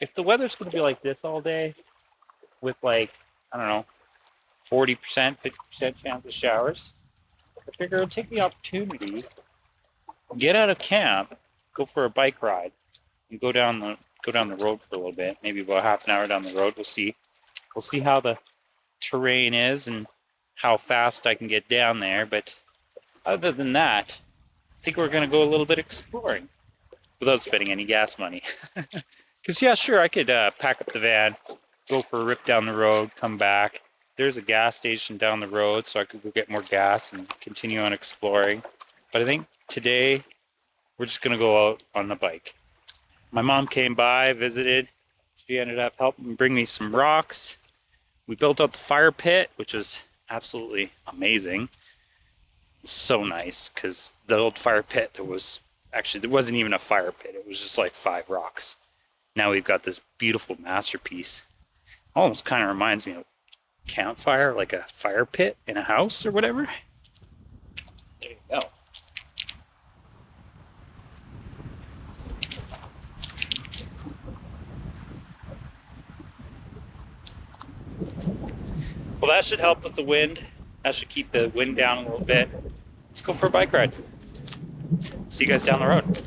if the weather's going to be like this all day, with like, I don't know, 40%, 50% chance of showers, I figure I'll take the opportunity, get out of camp, go for a bike ride, and go down the road for a little bit, maybe about half an hour down the road. We'll see how the terrain is and how fast I can get down there. But other than that, I think we're going to go a little bit exploring without spending any gas money. Because yeah, sure, I could pack up the van, go for a rip down the road, come back. There's a gas station down the road, so I could go get more gas and continue on exploring. But I think today we're just going to go out on the bike. My mom came by, visited. She ended up helping bring me some rocks. We built out the fire pit, which was absolutely amazing. It was so nice, because the old fire pit, there wasn't even a fire pit. It was just like 5 rocks. Now we've got this beautiful masterpiece. Almost kind of reminds me of a campfire, like a fire pit in a house or whatever. There you go. Well, that should help with the wind. That should keep the wind down a little bit. Let's go for a bike ride. See you guys down the road.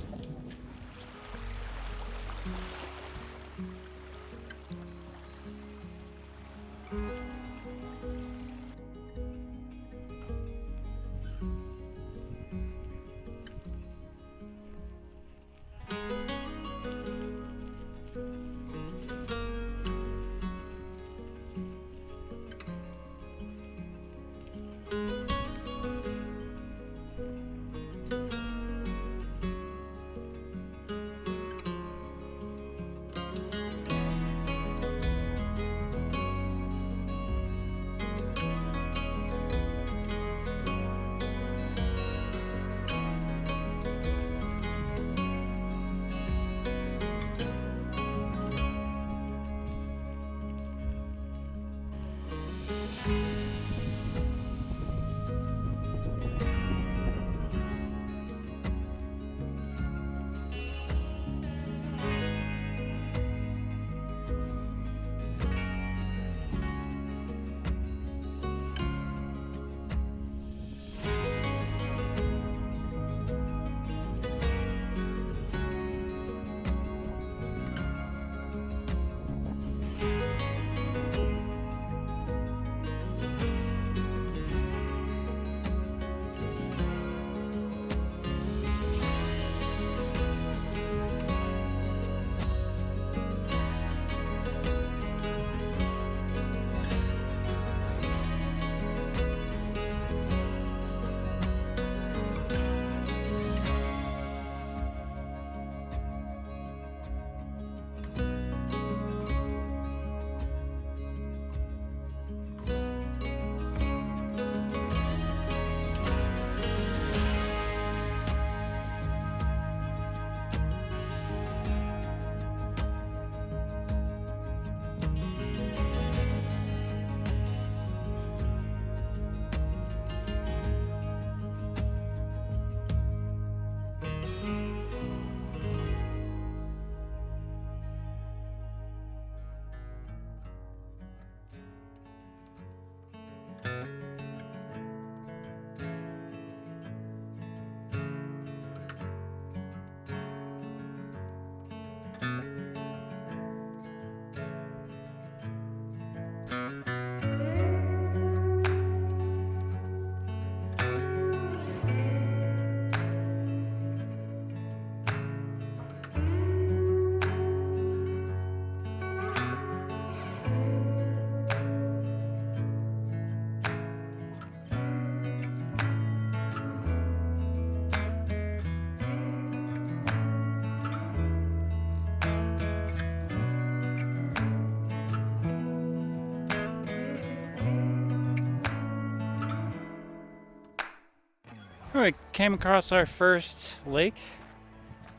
We came across our first lake.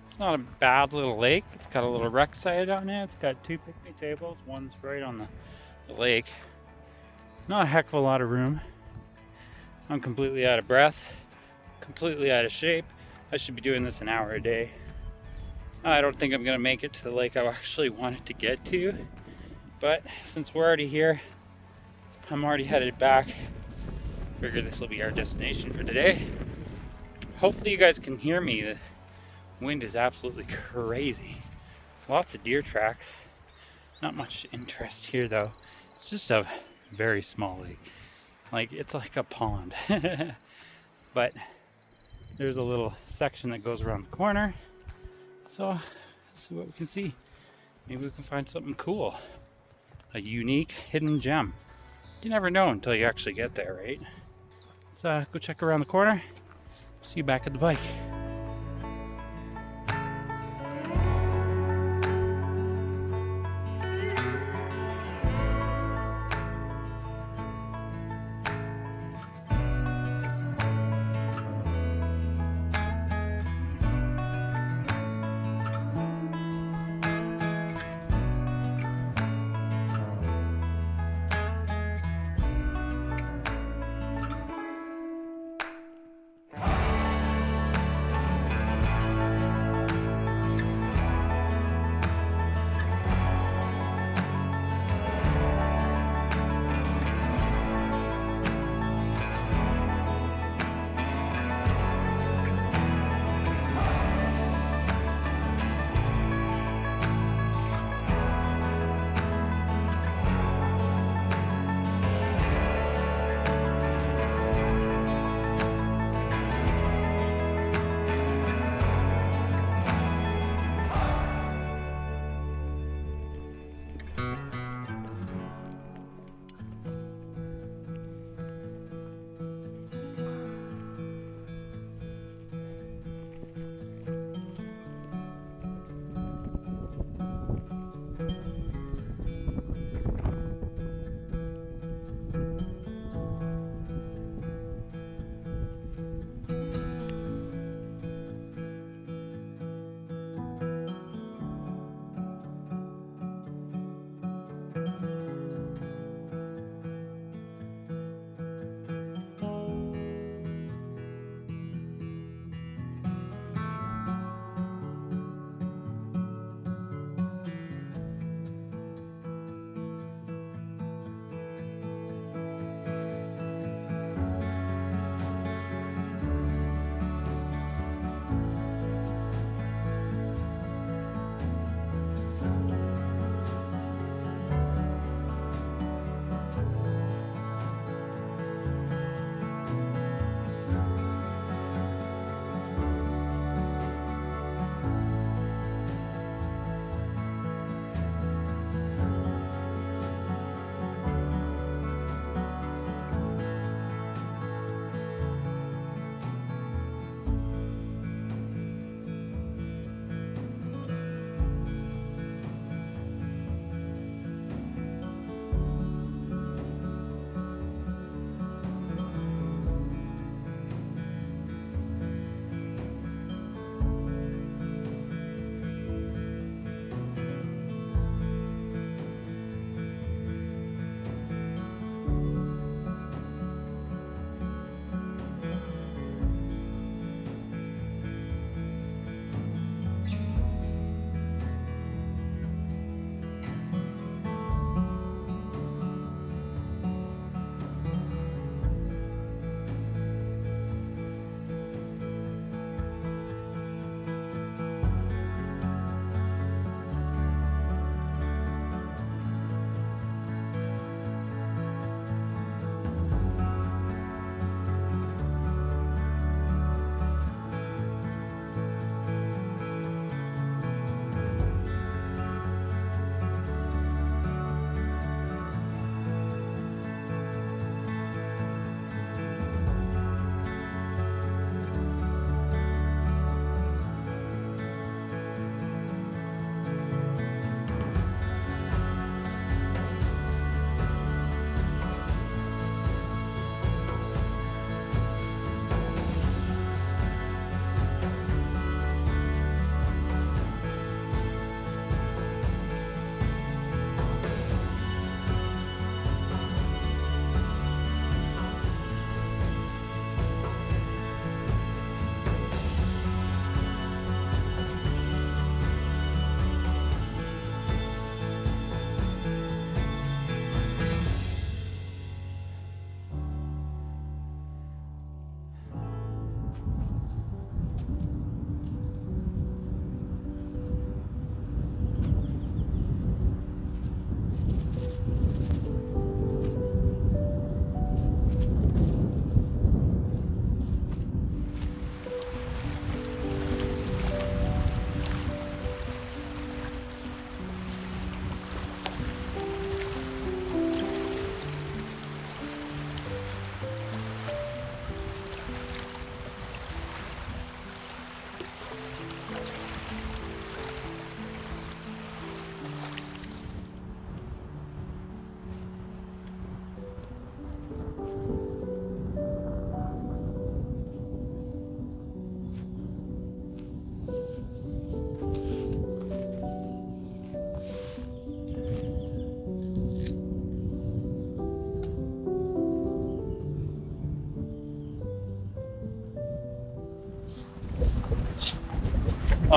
It's not a bad little lake. It's got a little rec site on it. It's got 2 picnic tables. One's right on the lake. Not a heck of a lot of room. I'm completely out of breath, completely out of shape. I should be doing this an hour a day. I don't think I'm gonna make it to the lake I actually wanted to get to, but since we're already here, I'm already headed back. Figure this will be our destination for today. Hopefully you guys can hear me. The wind is absolutely crazy. Lots of deer tracks. Not much interest here though. It's just a very small lake. Like, it's like a pond. But there's a little section that goes around the corner. So let's see what we can see. Maybe we can find something cool. A unique hidden gem. You never know until you actually get there, right? Let's go check around the corner. See you back at the bike.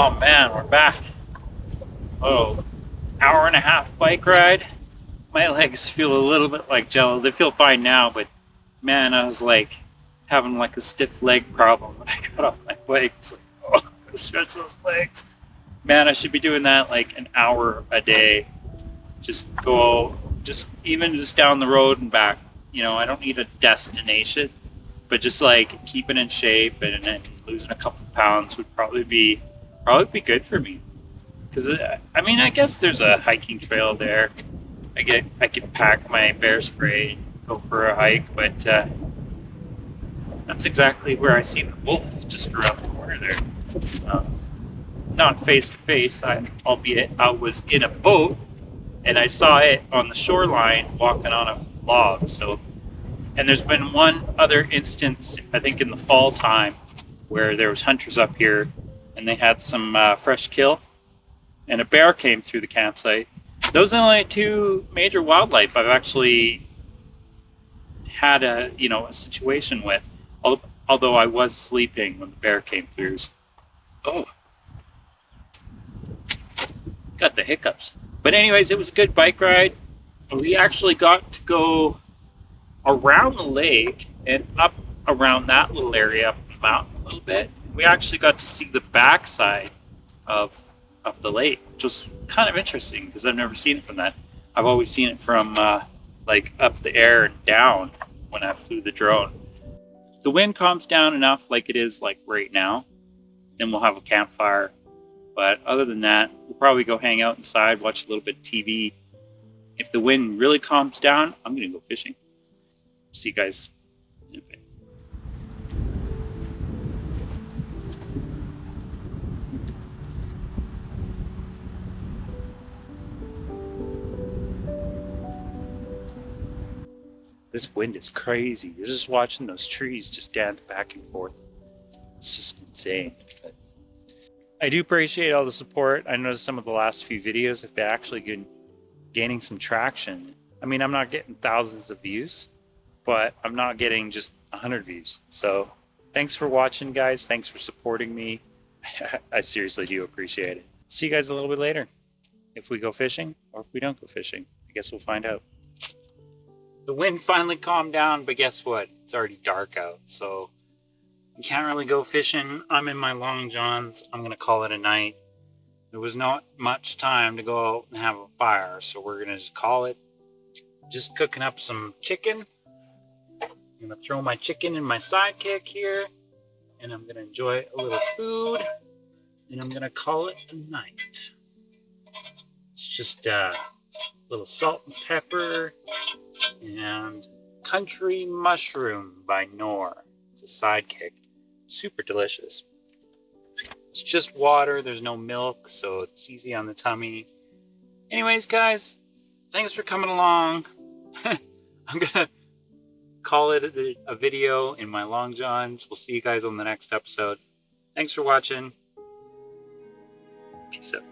Oh man, we're back. Oh, hour and a half bike ride. My legs feel a little bit like jello. They feel fine now, but man, I was like having like a stiff leg problem when I got off my bike. It's like, oh, I gotta stretch those legs. Man, I should be doing that like an hour a day. Just go, even just down the road and back. You know, I don't need a destination, but just like keeping in shape and losing a couple pounds would probably be good for me. Because I mean, I guess there's a hiking trail there. I could pack my bear spray and go for a hike, but that's exactly where I see the wolf, just around the corner there. Not face to face, albeit I was in a boat and I saw it on the shoreline walking on a log. So, and there's been one other instance, I think in the fall time, where there was hunters up here and they had some fresh kill, and a bear came through the campsite. Those are the only two major wildlife I've actually had a situation with. Although I was sleeping when the bear came through. Oh, got the hiccups. But anyways, it was a good bike ride. We actually got to go around the lake and up around that little area, up the mountain a little bit. We actually got to see the backside of the lake, which was kind of interesting because I've never seen it from that. I've always seen it from like up the air and down when I flew the drone. If the wind calms down enough like it is like right now, then we'll have a campfire. But other than that, we'll probably go hang out inside, watch a little bit of TV. If the wind really calms down, I'm going to go fishing. See you guys in a bit. This wind is crazy. You're just watching those trees just dance back and forth. It's just insane. But I do appreciate all the support. I noticed some of the last few videos have been actually gaining some traction. I mean, I'm not getting thousands of views, but I'm not getting just 100 views. So thanks for watching, guys. Thanks for supporting me. I seriously do appreciate it. See you guys a little bit later. If we go fishing or if we don't go fishing, I guess we'll find out. The wind finally calmed down, but guess what? It's already dark out, so we can't really go fishing. I'm in my long johns. I'm gonna call it a night. There was not much time to go out and have a fire, so we're gonna just call it. Just cooking up some chicken. I'm gonna throw my chicken in my sidekick here, and I'm gonna enjoy a little food, and I'm gonna call it a night. It's just a little salt and pepper and country mushroom by Knorr. It's a sidekick. Super delicious. It's just water, there's no milk, so it's easy on the tummy. Anyways, guys, thanks for coming along. I'm gonna call it a video in my long johns. We'll see you guys on the next episode. Thanks for watching. Peace out.